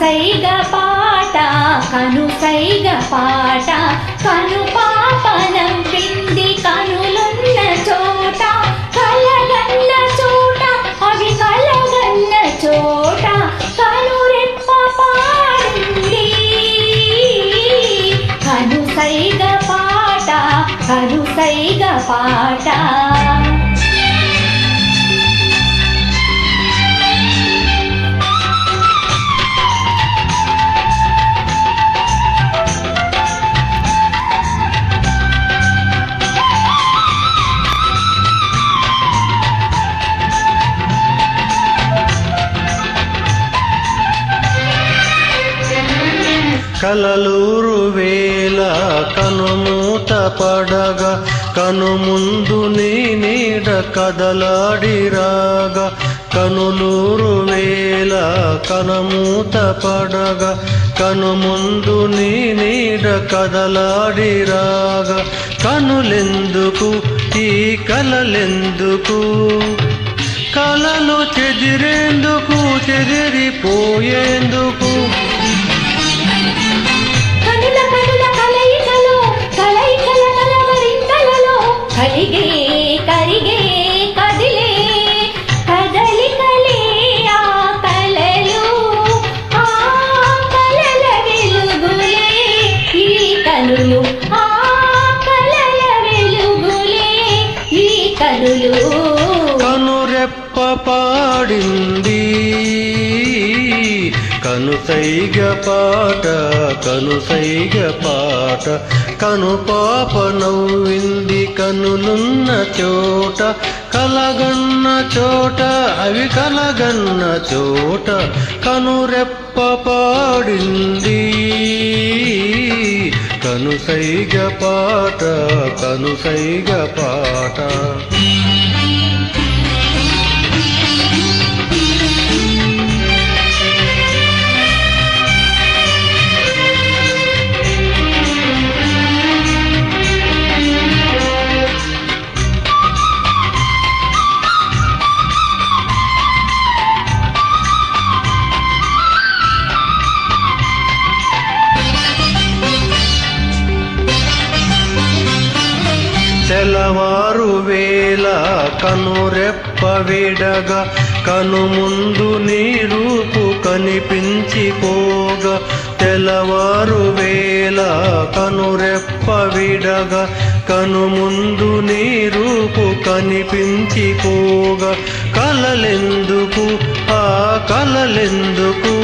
కనుసైగ పాట కనుసైగ పాట కను పాపనం పిండి కనులున్న చోట కలగన్న చోట అవి కలగన్న చోట కనురెప్ప పాడింది కనుసైగ పాట కనుసైగ పాట. కలలూరు వేళ కనుమూత పడగా కనుముందు నీ నీడ కదలాడిరాగా కనులూరు వేళ కనుమూత పడగా కనుముందు నీ నీడ కదలాడిరాగా కనులెందుకు ఈ కలలెందుకు కలలు చెదిరేందుకు చెదిరిపోయేందుకు కరిగే కరిగే కదిలే కదలికలే ఆ కలలు ఆ కలల వెలుగులే ఈ కనులు ఆ కలల వెలుగులే ఈ కనులు. కనురెప్ప పాడింది కనుసైగ పాట కనుసైగ పాట కను పాప నవ్వింది కనులున్న చోట కలగన్న చోట అవి కలగన్న చోట కనురెప్ప పాడింది కనుసైగ పాట కనుసైగ పాట. తెల్లవారు వేళ కనురెప్ప విడగా కనుముందు నీ రూపు కనిపించిపోగా తెల్లవారు వేళ కనురెప్ప విడగా కనుముందు నీ రూపు కనిపించిపోగా కలలెందుకు ఆ కలలెందుకు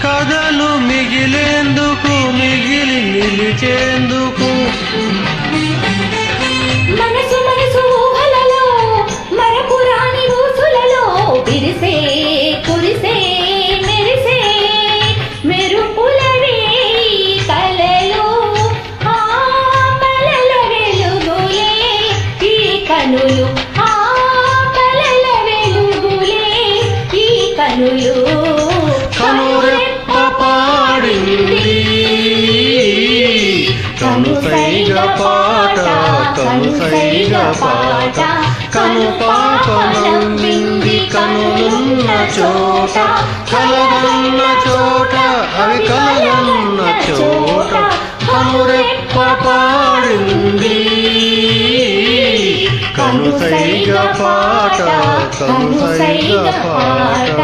కథలు మిగిలేందుకు మిగిలి నిలిచేందుకు మనసు మనసు ఊహలలో మరపురాని ఊసులలో విరిసే కురిసే మెరిసే మెరుపులవే కలలు ఆ కలల వెలుగులే ఈ కనులు ఆ కలల వెలుగులే ఈ కనులు. కనురెప్ప పాడింది కనుసైగ పాట కనుసైగ పాట కను పాప నవ్వింది కనులున్న చోట కలగన్న చోట అవి కలగన్న చోట కనురెప్ప పాడింది కనుసైగ పాట కనుసైగ పాట.